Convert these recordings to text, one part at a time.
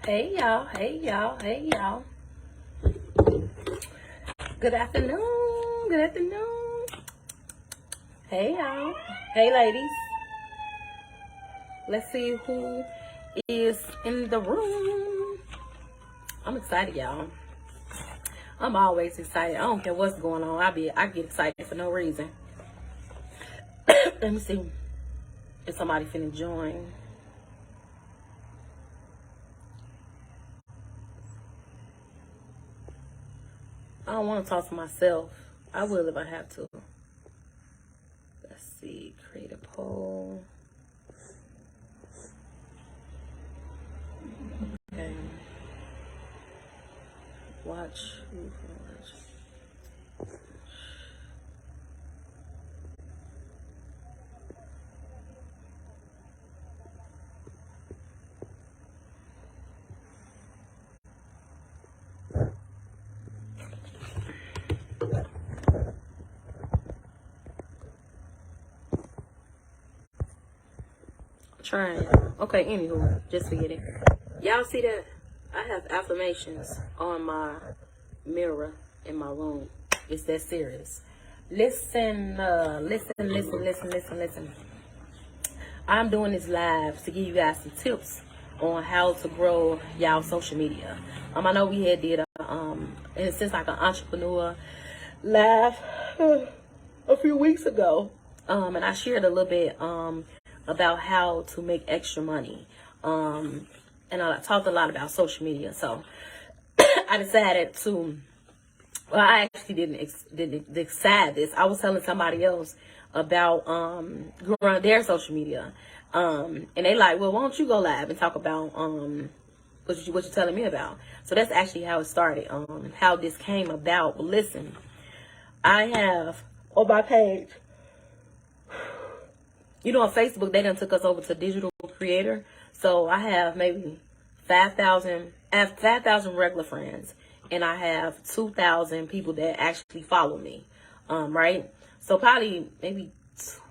Hey y'all, hey y'all, hey y'all. Good afternoon, good afternoon. Hey y'all, hey ladies. Let's see who is in the room. I'm excited, y'all. I'm always excited. I don't care what's going on. I get excited for no reason. Let me see if somebody finna join. I don't want to talk to myself. I will if I have to. Let's see. Create a poll. Okay. Watch. Trying. Okay, anywho, just forget it. Y'all see that? I have affirmations on my mirror in my room. It's that serious. Listen. I'm doing this live to give you guys some tips on how to grow y'all social media. I know we had did and since like an entrepreneur live a few weeks ago. And I shared a little bit about how to make extra money. And I talked a lot about social media. So I decided to, well, I actually didn't decide this. I was telling somebody else about growing their social media. And they like, well, why don't you go live and talk about what you're telling me about? So that's actually how it started, how this came about. Well, listen, I have on my page, you know, on Facebook, they done took us over to digital creator. So I have maybe 5,000 regular friends, and I have 2,000 people that actually follow me, right? So probably maybe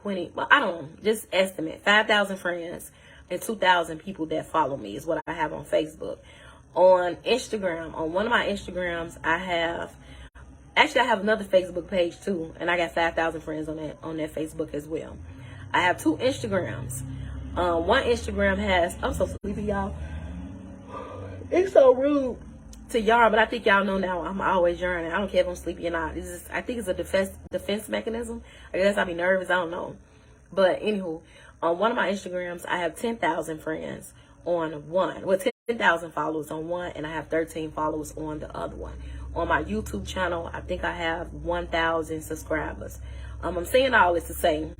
20, well, I don't know, just estimate 5,000 friends and 2,000 people that follow me is what I have on Facebook. On Instagram, on one of my Instagrams, I have another Facebook page too, and I got 5,000 friends on that Facebook as well. I have two Instagrams. One Instagram has, I'm so sleepy, y'all. It's so rude to y'all, but I think y'all know now I'm always yearning. I don't care if I'm sleepy or not. I think it's a defense mechanism. I guess I'll be nervous. I don't know. But anywho, on one of my Instagrams, I have 10,000 friends on one. Well, 10,000 followers on one, and I have 13 followers on the other one. On my YouTube channel, I think I have 1,000 subscribers. I'm saying all this to say,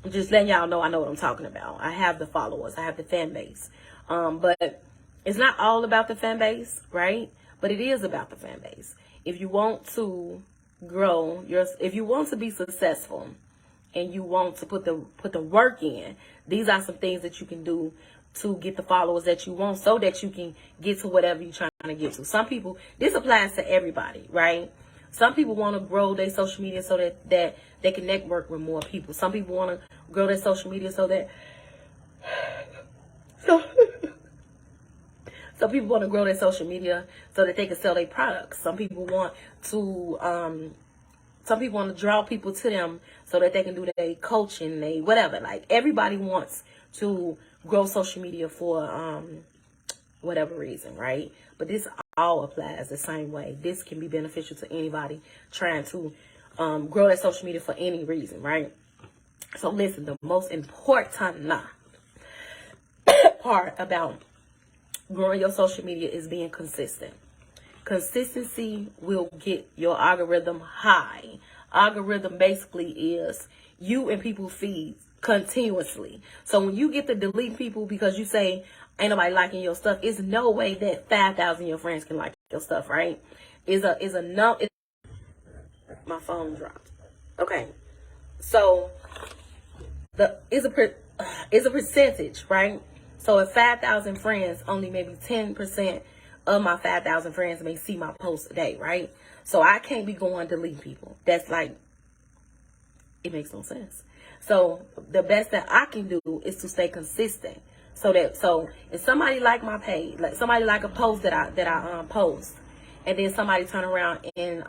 I'm just letting y'all know I know what I'm talking about. I have the followers. I have the fan base. But it's not all about the fan base, right? But it is about the fan base. If you want to grow if you want to be successful and you want to put the work in, these are some things that you can do to get the followers that you want so that you can get to whatever you're trying to get to. Some people, this applies to everybody, right? Some people want to grow their social media so that they can network with more people. Some people want to grow their social media so some people want to grow their social media so that they can sell their products. Some people want to draw people to them so that they can do their coaching, they whatever. Like everybody wants to grow social media for whatever reason, right? But this all applies the same way. This can be beneficial to anybody trying to grow their social media for any reason, right? So listen, the most important part about growing your social media is being consistent. Consistency will get your algorithm high. Algorithm basically is you and people feed continuously. So when you get to delete people because you say ain't nobody liking your stuff, it's no way that 5,000 of your friends can like your stuff, right? My phone dropped. Okay, so is a percentage, right? So if 5,000 friends, only maybe 10% of my 5,000 friends may see my post a day, right? So I can't be going to delete people. That's like, it makes no sense. So the best that I can do is to stay consistent. So if somebody like my page, like somebody like a post that I post, and then somebody turn around and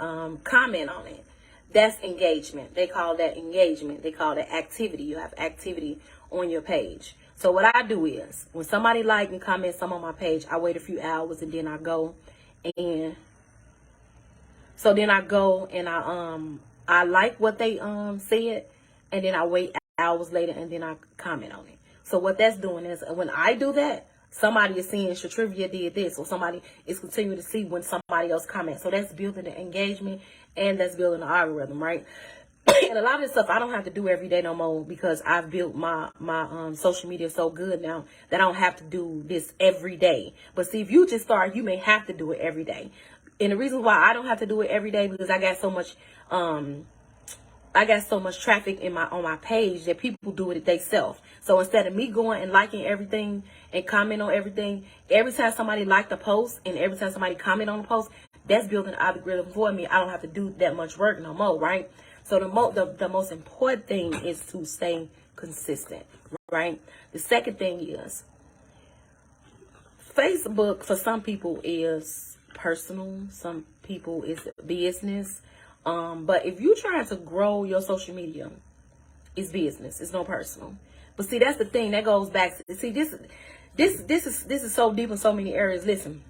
comment on it, that's engagement. They call that engagement. They call that activity. You have activity on your page. So what I do is, when somebody like and comment some on my page, I wait a few hours, and then I go and I like what they said, and then I wait hours later, and then I comment on it. So what that's doing is, when I do that, somebody is seeing Shatrivia did this, or somebody is continuing to see when somebody else comments. So that's building the engagement, and that's building the algorithm, right? And a lot of this stuff I don't have to do every day no more, because I've built my social media so good now that I don't have to do this every day. But see, if you just start, you may have to do it every day. And the reason why I don't have to do it every day, because I got so much traffic on my page that people do it themselves. So instead of me going and liking everything and comment on everything, every time somebody like the post and every time somebody comment on the post, that's building an algorithm for me. I don't have to do that much work no more, right? So the most important thing is to stay consistent, right? The second thing is, Facebook for some people is personal, some people is business. But if you're trying to grow your social media, it's business. It's no personal. But see, that's the thing that goes back to, see, this is so deep in so many areas. Listen,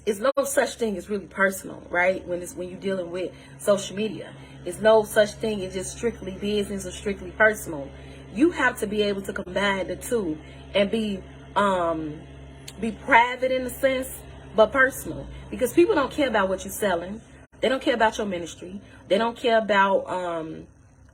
it's no such thing as really personal, right? When you're dealing with social media, it's no such thing as just strictly business or strictly personal. You have to be able to combine the two and be private in a sense, but personal, because people don't care about what you're selling. They don't care about your ministry. They don't care about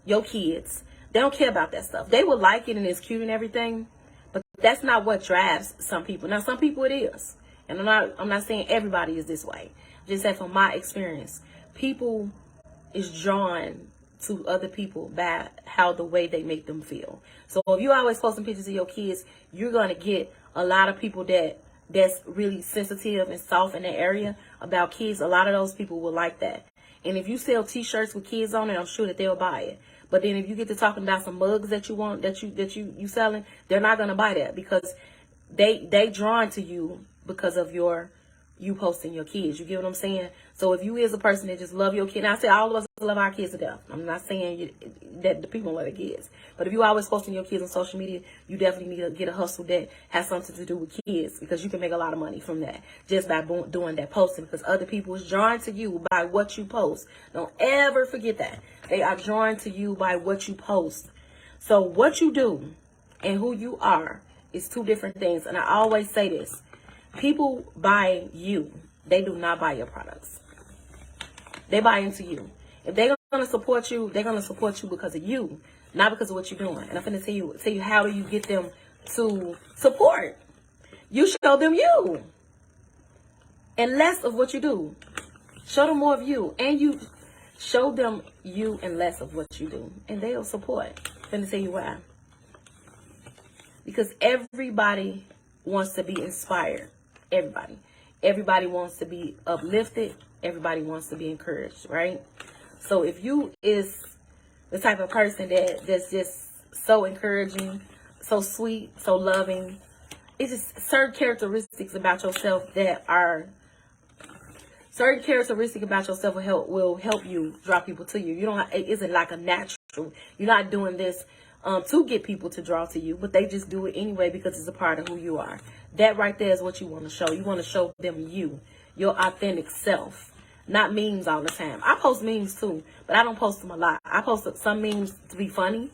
your kids. They don't care about that stuff. They will like it and it's cute and everything, but that's not what drives some people. Now, some people it is, and I'm not saying everybody is this way. Just say from my experience, people is drawn to other people by how the way they make them feel. So if you always posting pictures of your kids, you're gonna get a lot of people that's really sensitive and soft in that area about kids. A lot of those people will like that. And if you sell t-shirts with kids on it, I'm sure that they'll buy it. But then if you get to talking about some mugs that you want, that you selling, they're not going to buy that, because they drawn to you because of you posting your kids. You get what I'm saying? So if you is a person that just love your kid, and I say all of us love our kids to death. I'm not saying that the people love their kids. But if you always posting your kids on social media, you definitely need to get a hustle that has something to do with kids, because you can make a lot of money from that just by doing that posting, because other people is drawn to you by what you post. Don't ever forget that. They are drawn to you by what you post. So what you do and who you are is two different things. And I always say this. People buy you. They do not buy your products. They buy into you. If they're going to support you, they're going to support you because of you, not because of what you're doing. And I'm going to tell you how do you get them to support. You show them you and less of what you do. Show them more of you, and you show them you and less of what you do, and they'll support. I'm going to tell you why. Because everybody wants to be inspired. Everybody wants to be uplifted. Everybody wants to be encouraged, right? So if you is the type of person that's just so encouraging, so sweet, so loving, it's just certain characteristics about yourself will help you draw people to you. It isn't like a natural. You're not doing this to get people to draw to you, but they just do it anyway because it's a part of who you are. That right there is what you want to show. You want to show them you, your authentic self, not memes all the time. I post memes too, but I don't post them a lot. I post some memes to be funny,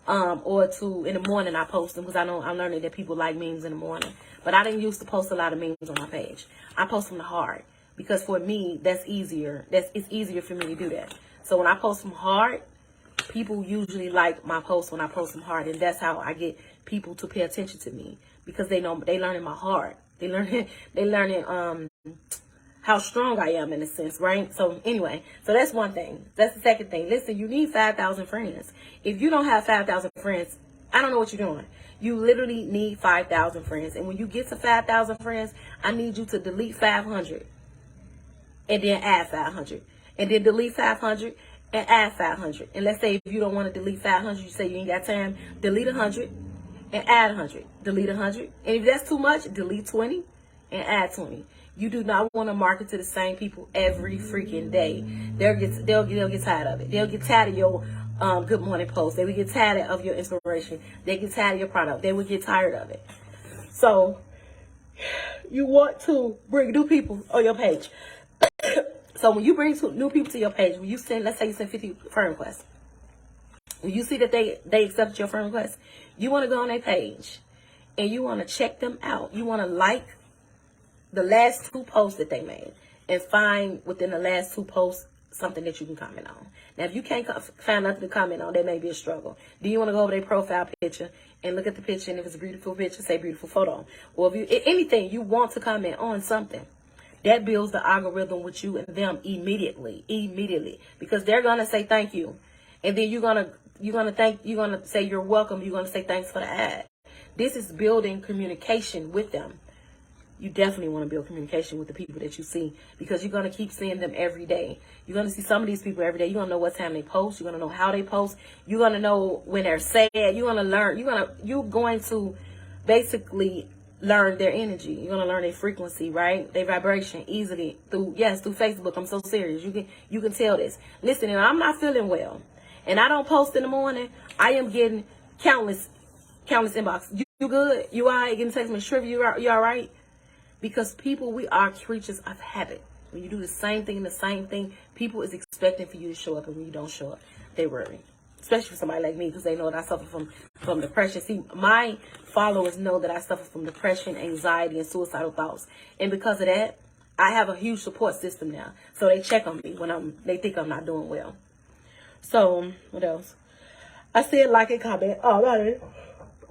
or in the morning I post them because I know I'm learning that people like memes in the morning. But I didn't used to post a lot of memes on my page. I post them hard because for me that's easier. It's easier for me to do that. So when I post them hard, people usually like my posts when I post them hard, and that's how I get people to pay attention to me, because they know they learning my heart. They learning how strong I am in a sense, right? So anyway, so that's one thing. That's the second thing. Listen, you need 5,000 friends. If you don't have 5,000 friends, I don't know what you're doing. You literally need 5,000 friends. And when you get to 5,000 friends, I need you to delete 500 and then add 500, and then delete 500 and add 500. And let's say if you don't want to delete 500, you say you ain't got time, delete 100 and add 100. Delete 100. And if that's too much, delete 20 and add 20. You do not want to market to the same people every freaking day. They'll get tired of it. They'll get tired of your good morning post. They will get tired of your inspiration. They get tired of your product. They will get tired of it. So you want to bring new people on your page. So when you bring new people to your page, when you send, let's say you send 50 friend requests. When you see that they accepted your friend request, you want to go on their page and you want to check them out. You want to like the last 2 posts that they made and find within the last 2 posts something that you can comment on. Now, if you can't find nothing to comment on, that may be a struggle. Do you want to go over their profile picture and look at the picture, and if it's a beautiful picture, say beautiful photo. Or if anything, you want to comment on something. That builds the algorithm with you and them immediately, because they're gonna say thank you, and then you're gonna say you're welcome. You're gonna say thanks for the ad. This is building communication with them. You definitely want to build communication with the people that you see, because you're going to keep seeing them every day. You're going to see some of these people every day. You're going to know what time they post. You're going to know how they post. You're going to know when they're sad. You're going to learn. You're going to basically learn their energy. You're going to learn their frequency, right? Their vibration easily through Facebook. I'm so serious. You can tell this. Listen, and I'm not feeling well, and I don't post in the morning. I am getting countless inbox. You good? You all right? Getting text message. You all right? Because people, we are creatures of habit. When you do the same thing, people is expecting for you to show up, and when you don't show up, they worry. Especially for somebody like me, because they know that I suffer from depression. See, my followers know that I suffer from depression, anxiety, and suicidal thoughts. And because of that, I have a huge support system now. So they check on me when they think I'm not doing well. So, what else? I said like and comment. Oh, right.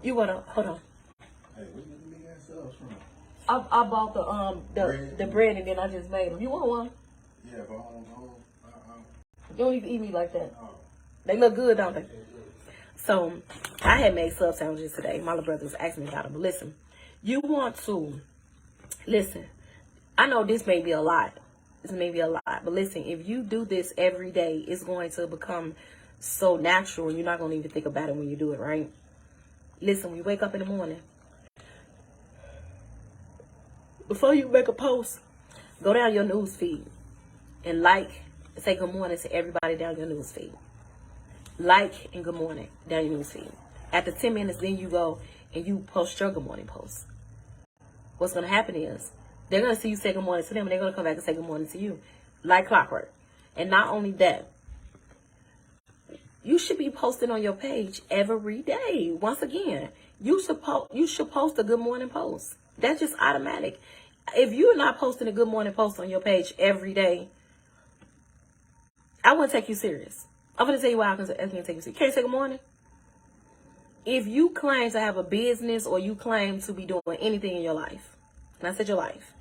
You wanna, hold on. Hey, where you getting me that subs from? I bought the bread, and then I just made them. You want one? Yeah, but I don't know. You don't even eat me like that. Oh. They look good, don't they? So I had made sub sandwiches today. My little brother was asking me about them. But listen, you want to listen. I know this may be a lot. But listen, if you do this every day, it's going to become so natural, and you're not going to even think about it when you do it, right? Listen, when you wake up in the morning, before you make a post, go down your news feed and say good morning to everybody down your news feed. Like and good morning down your news feed. After 10 minutes, then you go and you post your good morning post. What's going to happen is they're going to see you say good morning to them, and they're going to come back and say good morning to you, like clockwork. And not only that, you should be posting on your page every day. Once again, you should post a good morning post. That's just automatic. If you're not posting a good morning post on your page every day, I wouldn't take you serious. I'm going to tell you why I can't take you serious. Can't say good morning? If you claim to have a business, or you claim to be doing anything in your life, and I said your life,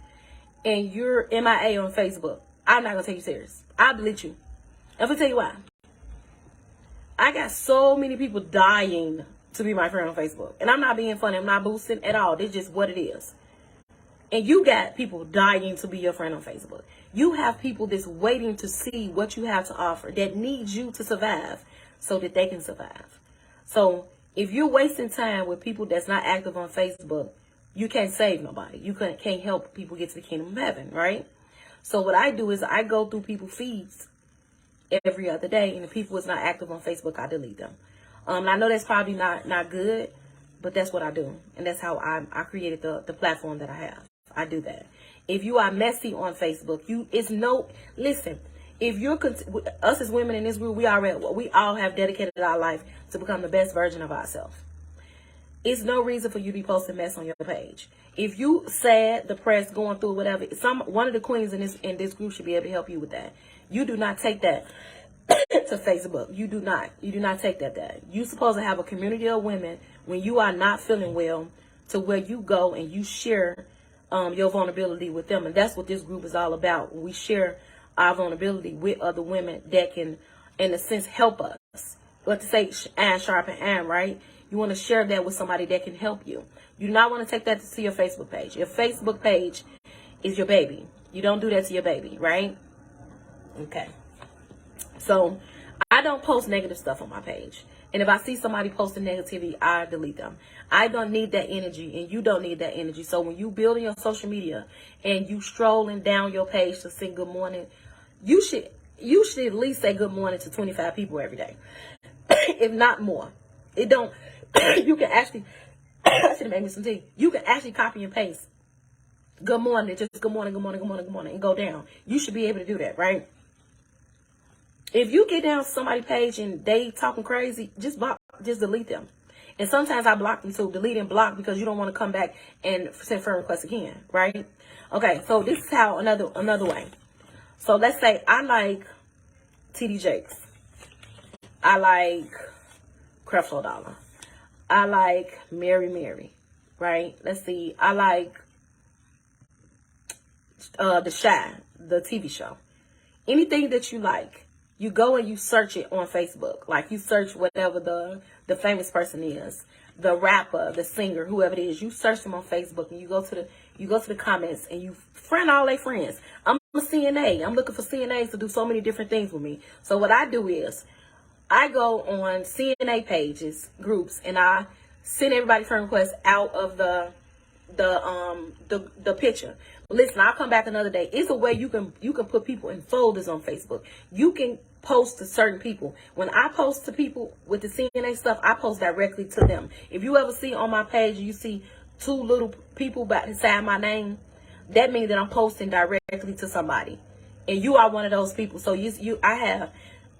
and you're MIA on Facebook, I'm not going to take you serious. I'll delete you. I'm going to tell you why. I got so many people dying to be my friend on Facebook. And I'm not being funny. I'm not boosting at all. It's just what it is. And you got people dying to be your friend on Facebook. You have people that's waiting to see what you have to offer, that need you to survive so that they can survive. So if you're wasting time with people that's not active on Facebook, you can't save nobody. You can't help people get to the kingdom of heaven, right? So what I do is I go through people's feeds every other day, and if people is not active on Facebook, I delete them. And I know that's probably not good, but that's what I do. And that's how I created the platform that I have. I do that. If you are messy on Facebook, listen, if you're, us as women in this group, we all have dedicated our life to become the best version of ourselves. It's no reason for you to be posting mess on your page. If you sad, depressed, going through whatever, one of the queens in this group should be able to help you with that. You do not take that to Facebook. You do not take that. You're supposed to have a community of women when you are not feeling well, to where you go and you share your vulnerability with them. And that's what this group is all about. We share our vulnerability with other women that can, in a sense, help us. What to say, iron sharpen iron, right? You want to share that with somebody that can help you. You do not want to take that to your Facebook page. Your Facebook page is your baby. You don't do that to your baby, right? Okay. So I don't post negative stuff on my page. And if I see somebody posting negativity, I delete them. I don't need that energy, and you don't need that energy. So when you building your social media and you strolling down your page to say good morning, you should at least say good morning to 25 people every day, if not more. It don't. You can actually. I should have made me some tea. You can actually copy and paste. Good morning, just good morning, good morning, good morning, good morning, and go down. You should be able to do that, right? If you get down somebody's page and they talking crazy, just delete them. And sometimes I block them too, delete and block, because you don't want to come back and send friend requests again, right? Okay, so this is how another way. So let's say I like TD Jakes. I like Creflo Dollar. I like Mary, right? Let's see. I like The Shy, the TV show. Anything that you like, you go and you search it on Facebook. Like you search whatever the famous person is, the rapper, the singer, whoever it is. You search them on Facebook, and you go to the comments and you friend all their friends. I'm a CNA. I'm looking for CNAs to do so many different things with me. So what I do is I go on CNA pages, groups, and I send everybody friend requests out of the picture. Listen, I'll come back another day. It's a way you can put people in folders on Facebook. You can post to certain people. When I post to people with the CNA stuff, I post directly to them. If you ever see on my page, you see two little people beside my name, that means that I'm posting directly to somebody, and you are one of those people. So I have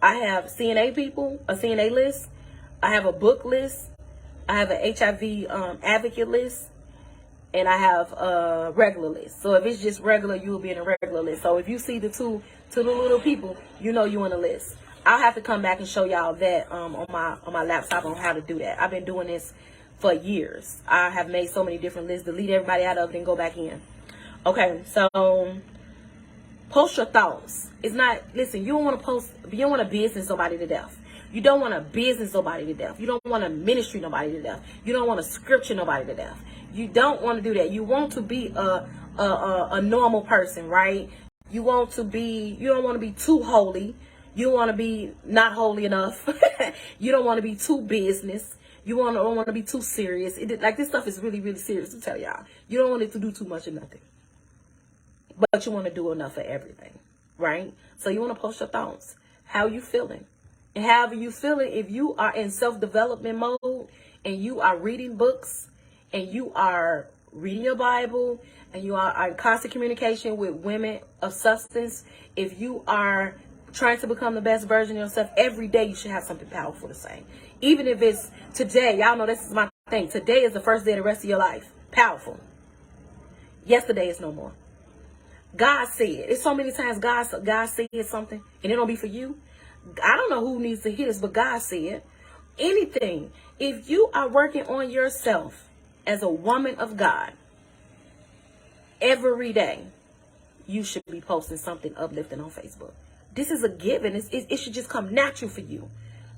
CNA people, a CNA list. I have a book list. I have an HIV advocate list. And I have a regular list. So if it's just regular, you will be in a regular list. So if you see the two little people, you know you on the list. I'll have to come back and show y'all that on my laptop on how to do that. I've been doing this for years. I have made so many different lists. Delete everybody out of it and go back in. Okay, so post your thoughts. It's not, listen, you don't want to business somebody to death. You don't want to business nobody to death. You don't want to ministry nobody to death. You don't want to scripture nobody to death. You don't want to do that. You want to be a normal person, right? You don't want to be too holy. You want to be not holy enough. You don't want to be too business. You don't want to be too serious. Like this stuff is really, really serious to tell y'all. You don't want it to do too much of nothing. But you want to do enough of everything, right? So you want to post your thoughts. How you feeling? And however you feeling, if you are in self-development mode and you are reading books and you are reading your Bible and you are in constant communication with women of substance, if you are trying to become the best version of yourself, every day you should have something powerful to say. Even if it's today, y'all know this is my thing. Today is the first day of the rest of your life. Powerful. Yesterday is no more. God said. It's so many times God said something and it don't be for you. I don't know who needs to hear this, but God said anything. If you are working on yourself as a woman of God, every day you should be posting something uplifting on Facebook. This is a given. It should just come natural for you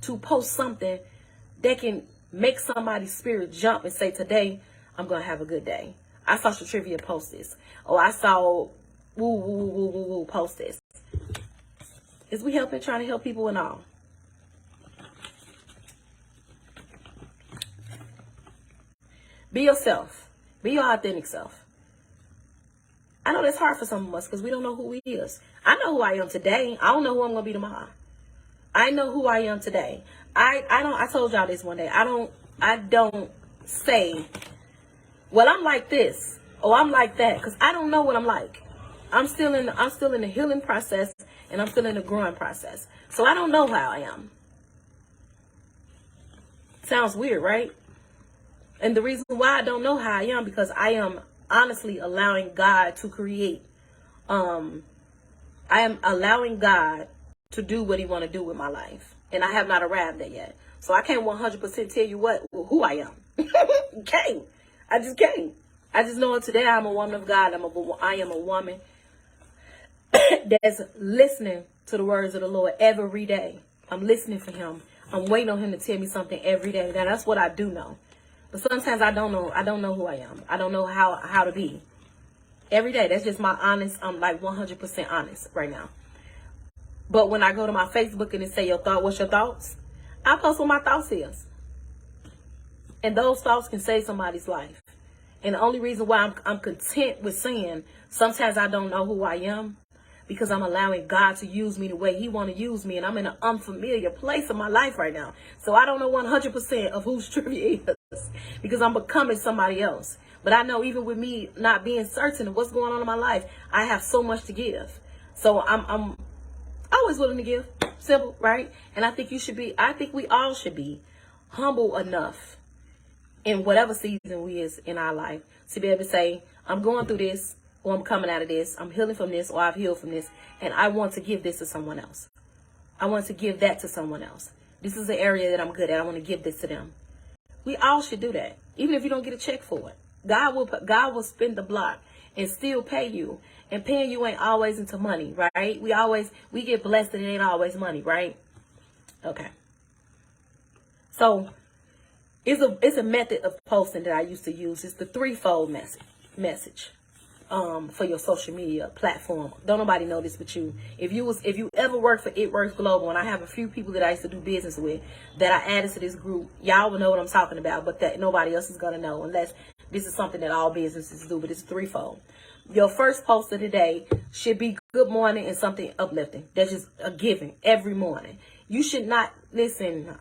to post something that can make somebody's spirit jump and say, today I'm going to have a good day. I saw Shatrivia post this. Oh, I saw woo post this. Is we trying to help people and all? Be yourself. Be your authentic self. I know that's hard for some of us because we don't know who we is. I know who I am today. I don't know who I'm going to be tomorrow. I know who I am today. I told y'all this one day. I don't say, well, I'm like this. Oh, I'm like that. Because I don't know what I'm like. I'm still in the healing process. And I'm still in the growing process. So I don't know how I am. Sounds weird, right? And the reason why I don't know how I am, because I am honestly allowing God to create. I am allowing God to do what he want to do with my life. And I have not arrived there yet. So I can't 100% tell you who I am. Can't. I just can't. I just know today I'm a woman of God. I am a woman that's listening to the words of the Lord every day. I'm listening for him. I'm waiting on him to tell me something every day. Now that's what I do know. But sometimes I don't know. I don't know who I am. I don't know how to be. Every day. That's just my honest. I'm like 100% honest right now. But when I go to my Facebook and it say what's your thoughts? I post what my thoughts is. And those thoughts can save somebody's life. And the only reason why I'm content with saying sometimes I don't know who I am, because I'm allowing God to use me the way he want to use me. And I'm in an unfamiliar place in my life right now. So I don't know 100% of whose trivia is, because I'm becoming somebody else. But I know even with me not being certain of what's going on in my life, I have so much to give. So I'm always willing to give. Simple, right? And I think we all should be humble enough in whatever season we is in our life to be able to say, I'm going through this, or I'm coming out of this, I'm healing from this, or I've healed from this, and I want to give this to someone else. I want to give that to someone else. This is the area that I'm good at. I want to give this to them. We all should do that, even if you don't get a check for it. God will spin the block and still pay you. And paying you ain't always into money, right? We get blessed and it ain't always money, right? Okay. So it's a method of posting that I used to use. It's the threefold message for your social media platform. Don't nobody know this but you. If you ever worked for It Works Global, and I have a few people that I used to do business with that I added to this group, y'all will know what I'm talking about, but that nobody else is gonna know unless this is something that all businesses do. But it's threefold. Your first post of the day should be good morning and something uplifting. That's just a given every morning. You should not listen.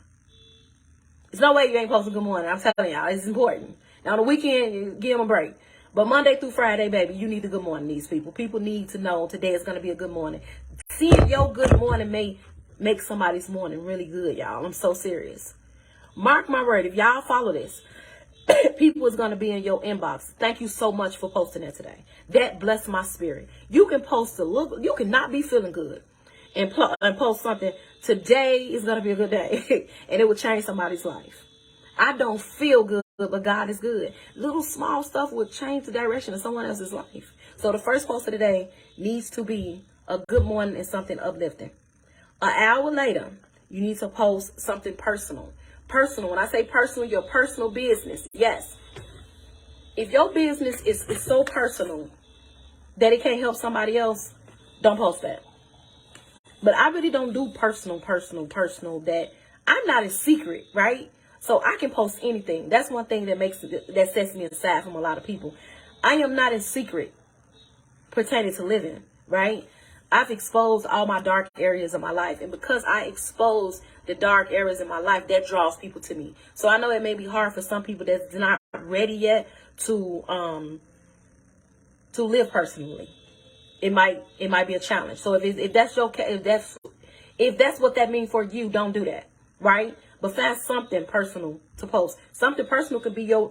There's no way you ain't posting good morning. I'm telling y'all, it's important. Now, on the weekend, you give them a break. But Monday through Friday, baby, you need the good morning, these people. People need to know today is going to be a good morning. Seeing your good morning may make somebody's morning really good, y'all. I'm so serious. Mark my word. If y'all follow this, people is going to be in your inbox. Thank you so much for posting that today. That blessed my spirit. You can post you can not be feeling good and post something. Today is going to be a good day. And it will change somebody's life. I don't feel good, but God is good. Little small stuff will change the direction of someone else's life. So the first post of the day needs to be a good morning and something uplifting. An hour later, you need to post something personal. Personal. When I say personal, your personal business. Yes. If your business is so personal that it can't help somebody else, don't post that. But I really don't do personal that I'm not in secret, right? So I can post anything. That's one thing that sets me aside from a lot of people. I am not in secret pertaining to living, right? I've exposed all my dark areas of my life. And because I expose the dark areas in my life, that draws people to me. So I know it may be hard for some people that's not ready yet to live personally. It might be a challenge. So if that's your case, if that's what that means for you, don't do that, right? But find something personal to post. Something personal could be your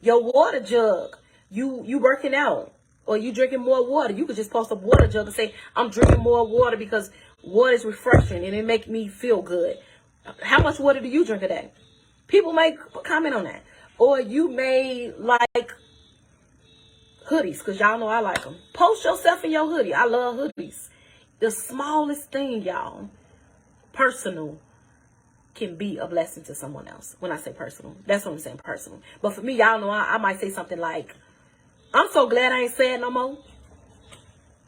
water jug. You working out or you drinking more water. You could just post a water jug and say, I'm drinking more water because water is refreshing and it makes me feel good. How much water do you drink a day? People may comment on that. Or you may like hoodies, because y'all know I like them. Post yourself in your hoodie. I love hoodies. The smallest thing, y'all, personal, can be a blessing to someone else. When I say personal, that's what I'm saying, personal. But for me, y'all know I might say something like, I'm so glad I ain't sad no more.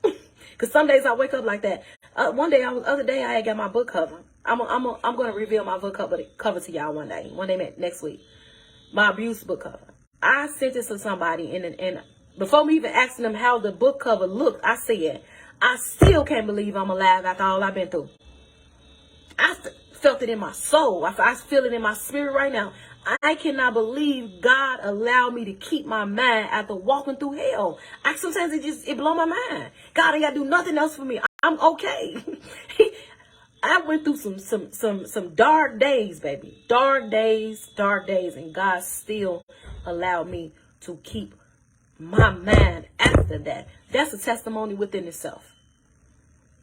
Because some days I wake up like that. Other day I had got my book cover. I'm going to reveal my book cover to y'all one day next week. My abuse book cover. I sent it to somebody and before me even asking them how the book cover looked, I said, I still can't believe I'm alive after all I've been through. I felt it in my soul. I feel it in my spirit right now. I cannot believe God allowed me to keep my mind after walking through hell. Sometimes it blow my mind. God ain't got to do nothing else for me. I'm okay. I went through some dark days, baby. Dark days. And God still allowed me to keep my mind after that. That's a testimony within itself.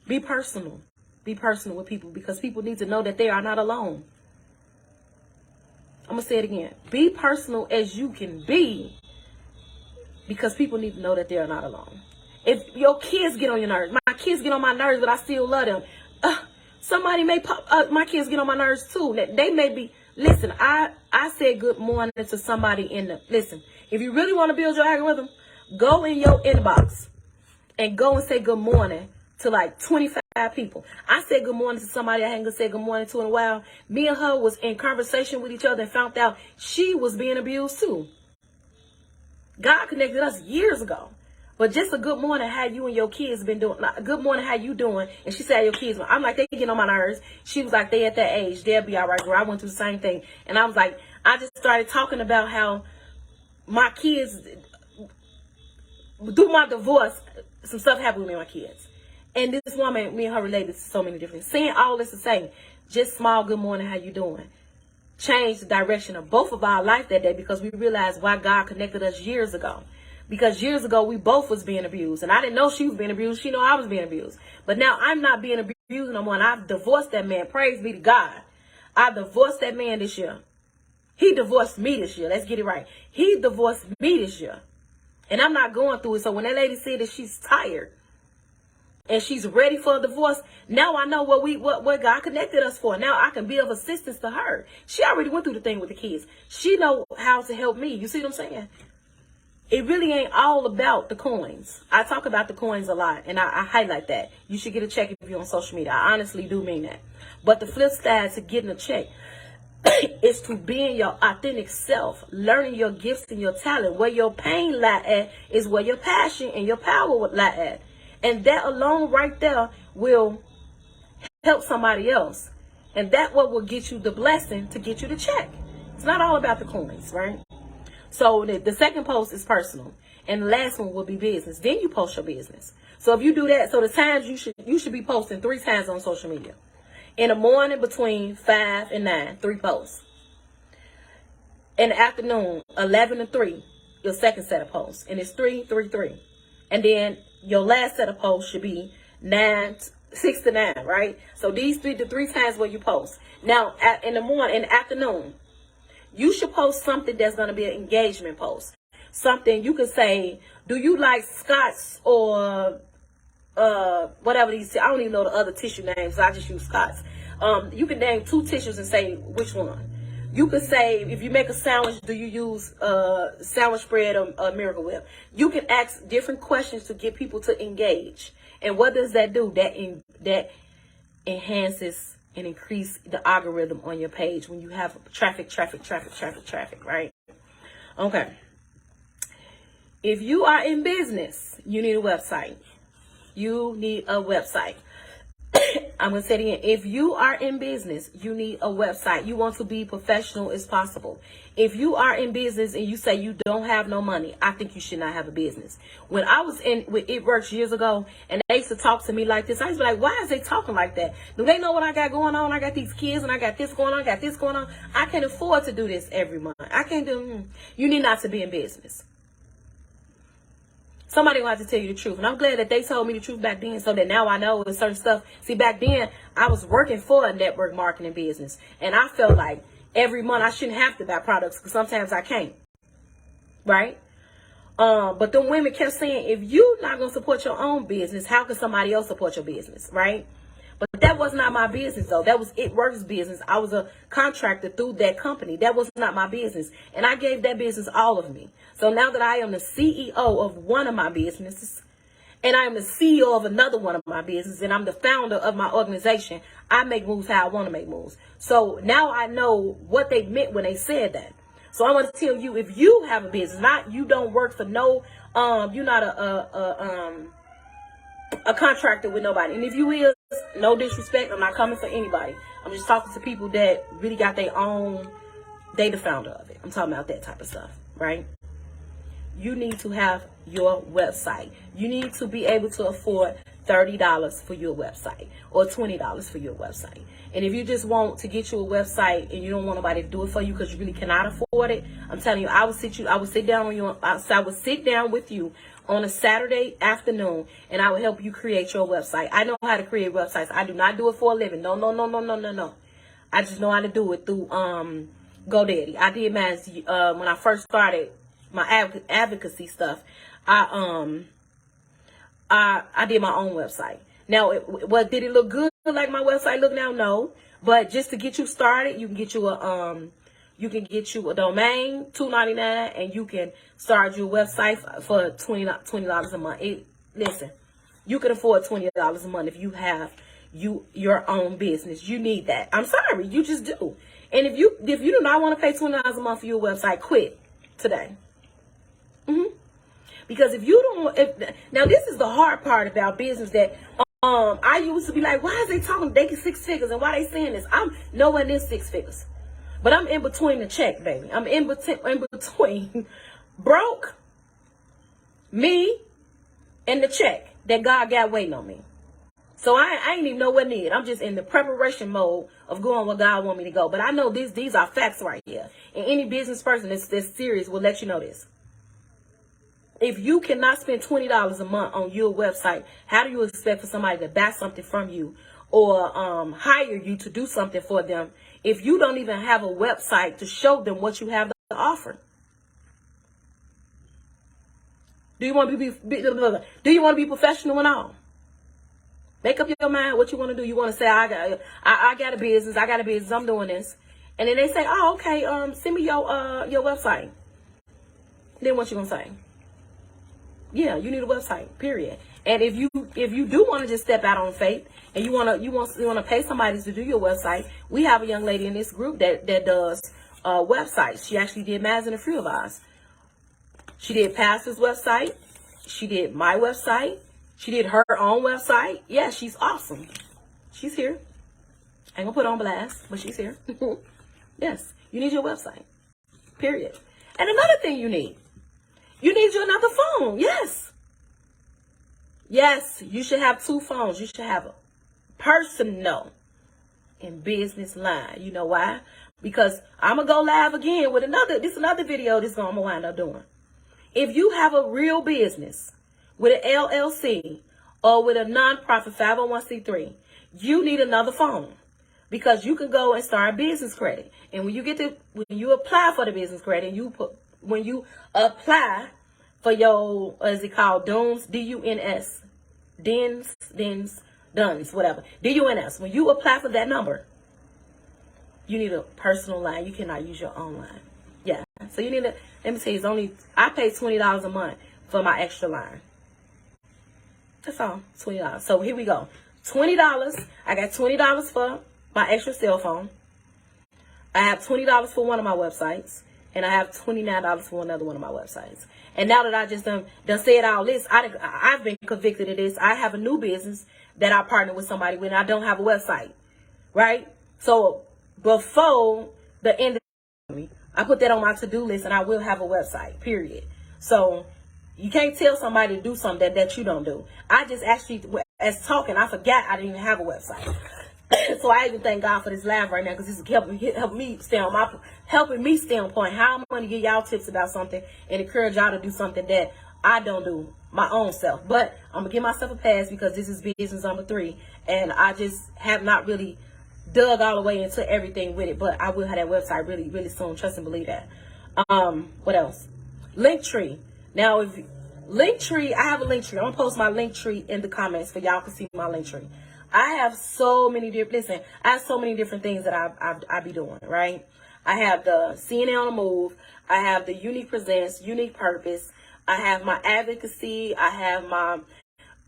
Be personal. Be personal with people, because people need to know that they are not alone. I'm going to say it again. Be personal as you can be, because people need to know that they are not alone. If your kids get on your nerves, my kids get on my nerves, but I still love them. Somebody may my kids get on my nerves too. They may be, listen, I said good morning to somebody listen, if you really want to build your algorithm, go in your inbox and go and say good morning to like 25 people. I said good morning to somebody I hadn't said good morning to in a while. Me and her was in conversation with each other and found out she was being abused too. God connected us years ago. But just a good morning, how you and your kids been doing. Good morning, how you doing? And she said, your kids. I'm like, they getting on my nerves. She was like, they at that age. They'll be all right, girl. I went through the same thing. And I was like, I just started talking about how my kids, through my divorce, some stuff happened with me and my kids. And this woman, me and her related to so many different. Saying all this to say, just small good morning, how you doing? Changed the direction of both of our life that day because we realized why God connected us years ago. Because years ago, we both was being abused. And I didn't know she was being abused. She know I was being abused. But now I'm not being abused no more. And I've divorced that man. Praise be to God. I divorced that man this year. He divorced me this year. Let's get it right. He divorced me this year. And I'm not going through it. So when that lady said that she's tired and she's ready for a divorce, now I know what God connected us for. Now I can be of assistance to her. She already went through the thing with the kids. She know how to help me. You see what I'm saying? It really ain't all about the coins. I talk about the coins a lot, and I highlight that. You should get a check if you're on social media. I honestly do mean that. But the flip side to getting a check is to being your authentic self, learning your gifts and your talent. Where your pain lie at is where your passion and your power would lie at. And that alone right there will help somebody else. And that what will get you the blessing to get you the check. It's not all about the coins, right? So the second post is personal, and the last one will be business. Then you post your business. So if you do that, so the times you should be posting 3 times on social media. In the morning between 5 and 9, 3 posts. In the afternoon, 11 to 3, your second set of posts, and it's 3, 3, 3. And then your last set of posts should be 6 to 9, right? So these the 3 times where you post. Now in the morning, in the afternoon, you should post something that's going to be an engagement post. Something you can say, do you like Scott's or whatever these, I don't even know the other tissue names, so I just use Scott's. You can name 2 tissues and say which one. You could say, if you make a sandwich, do you use sandwich spread or Miracle Whip? You can ask different questions to get people to engage. And what does that do? That enhances and increase the algorithm on your page when you have traffic, right? Okay. If you are in business, you need a website. You need a website. I'm going to say it again. If you are in business, you need a website. You want to be professional as possible. If you are in business and you say you don't have no money, I think you should not have a business. When I was with It Works years ago and they used to talk to me like this, I used to be like, why is they talking like that? Do they know what I got going on? I got these kids and I got this going on. I got this going on. I can't afford to do this every month. I can't do. You need not to be in business. Somebody will have to tell you the truth. And I'm glad that they told me the truth back then so that now I know with certain stuff. See, back then, I was working for a network marketing business. And I felt like every month I shouldn't have to buy products because sometimes I can't. Right? But them women kept saying, if you're not going to support your own business, how can somebody else support your business? Right? But that was not my business, though. That was It Works business. I was a contractor through that company. That was not my business. And I gave that business all of me. So now that I am the CEO of one of my businesses, and I am the CEO of another one of my businesses, and I'm the founder of my organization, I make moves how I want to make moves. So now I know what they meant when they said that. So I want to tell you, if you have a business, you don't work for no, you're not a contractor with nobody. And if you is, no disrespect, I'm not coming for anybody. I'm just talking to people that really got their own, they the founder of it. I'm talking about that type of stuff, right? You need to have your website. You need to be able to afford $30 for your website or $20 for your website. And if you just want to get you a website and you don't want nobody to do it for you because you really cannot afford it, I'm telling you, I would sit down with you on a Saturday afternoon and I will help you create your website. I know how to create websites. I do not do it for a living. No. I just know how to do it through GoDaddy. I did mine when I first started my advocacy stuff. I did my own website. Now, did it look good like my website look now? No, but just to get you started, you can get you a domain, $2.99, and you can start your website for $20 a month. Listen, You can afford $20 a month if you have your own business. You need that. I'm sorry, you just do. And if you do not want to pay $20 a month for your website, quit today. Because if you don't, now this is the hard part about business that I used to be like, why is they talking they get 6 figures and why they saying this? I'm nowhere near 6 figures, but I'm in between the check, baby. I'm in between broke, me, and the check that God got waiting on me. So I ain't even nowhere near it. I'm just in the preparation mode of going where God want me to go. But I know these are facts right here. And any business person that's serious will let you know this. If you cannot spend $20 a month on your website, how do you expect for somebody to buy something from you or hire you to do something for them if you don't even have a website to show them what you have to offer? Do you want to be professional and all? Make up your mind what you want to do. You want to say, I got a business. I'm doing this. And then they say, oh, okay, send me your website. Then what you going to say? Yeah, you need a website, period. And if you do want to just step out on faith and you want to pay somebody to do your website, we have a young lady in this group that does websites. She actually did Maz and a few of ours. She did Pastor's website. She did my website. She did her own website. Yeah, she's awesome. She's here. I ain't gonna put on blast, but she's here. Yes, you need your website, period. And another thing you need you another phone. Yes, you should have 2 phones. You should have a personal and business line. You know why? Because I'm gonna go live again with another video I'm gonna wind up doing. If you have a real business with an LLC or with a nonprofit 501c3, you need another phone because you can go and start business credit. And when you apply for the business credit, when you apply for your, what is it called, DUNS, D-U-N-S, DUNS, whatever, D-U-N-S. When you apply for that number, you need a personal line. You cannot use your own line. Yeah. So you need to, let me tell you, I pay $20 a month for my extra line. That's all, $20. So here we go. $20. I got $20 for my extra cell phone. I have $20 for one of my websites. And I have $29 for another one of my websites. And now that I just done said all this, I've been convicted of this. I have a new business that I partner with somebody with, and I don't have a website, right? So before the end of the I put that on my to-do list, and I will have a website, period. So you can't tell somebody to do something that you don't do. I just actually, as talking, I forgot I didn't even have a website. So I even thank God for this live right now because this is helping me stay on point. How I'm going to give y'all tips about something and encourage y'all to do something that I don't do my own self. But I'm going to give myself a pass because this is business number 3. And I just have not really dug all the way into everything with it. But I will have that website really, really soon. Trust and believe that. What else? Linktree. Now, I have a Linktree. I'm going to post my Linktree in the comments for y'all to see my Linktree. I have so many different things that I be doing, right? I have the CNN on the Move. I have the Uniquepresents, Unique Purpose. I have my advocacy. I have my,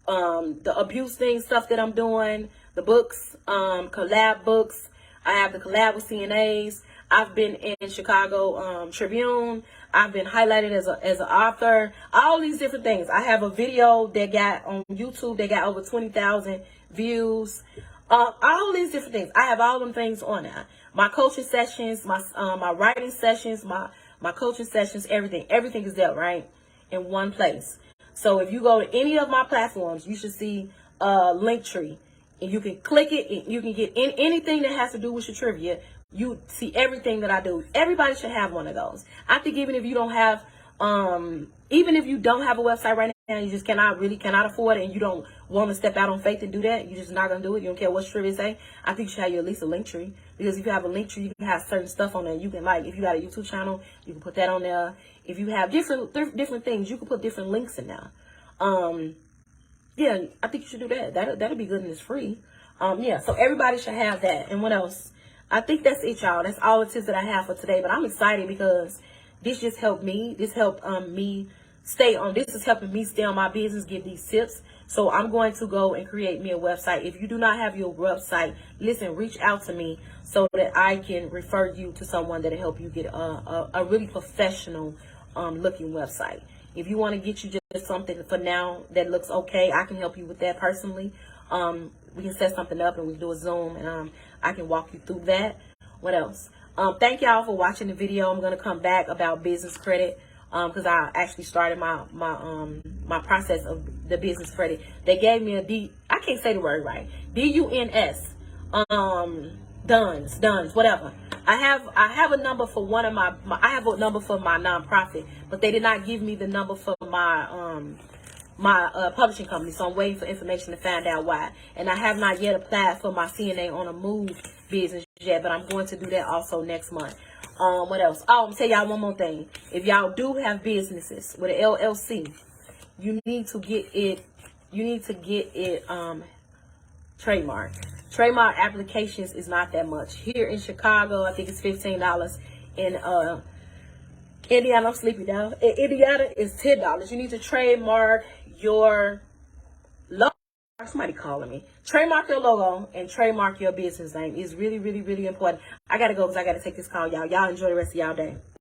the abuse thing stuff that I'm doing, the books, collab books. I have the collab with CNAs. I've been in Chicago Tribune. I've been highlighted as an author. All these different things. I have a video that got on YouTube. They got over 20,000 views. All these different things. I have all them things on there. My coaching sessions, my writing sessions, my coaching sessions, everything is there, right, in one place. So if you go to any of my platforms, you should see Linktree, and you can click it, and you can get anything that has to do with your trivia. You see everything that I do. Everybody should have one of those. I think even if you don't have a website right now, you just cannot afford it, and you don't want to step out on faith and do that, you're just not going to do it. You don't care what trivia say. I think you should have at least a Linktree, because if you have a Linktree, you can have certain stuff on there. You can, like, if you got a YouTube channel, you can put that on there. If you have different things, you can put different links in there. Yeah, I think you should do that. That'll be good and it's free. Yeah, so everybody should have that. And what else? I think that's it, y'all. That's all it is that I have for today. But I'm excited because this just helped me. This helped me stay on. This is helping me stay on my business, give these tips. So I'm going to go and create me a website. If you do not have your website, listen, reach out to me so that I can refer you to someone that'll help you get a really professional looking website. If you want to get you just something for now that looks okay, I can help you with that personally. We can set something up and we do a Zoom, and I can walk you through that. What else? Thank y'all for watching the video. I'm going to come back about business credit because I actually started my process of the business credit. They gave me I can't say the word right. DUNS. Duns, whatever. I have a number for one of I have a number for my nonprofit, but they did not give me the number for my publishing company, so I'm waiting for information to find out why. And I have not yet applied for my CNA on a move business yet, but I'm going to do that also next month. What else? Oh, I'm gonna tell y'all one more thing. If y'all do have businesses with an LLC, you need to get it trademarked. Trademark applications is not that much. Here in Chicago, I think it's $15. In Indiana, I'm sleepy now. In Indiana, it's $10. You need to trademark your logo. Somebody calling me. Trademark your logo and trademark your business name. It's really, really, really important. I gotta go because I gotta take this call, y'all. Y'all enjoy the rest of y'all day.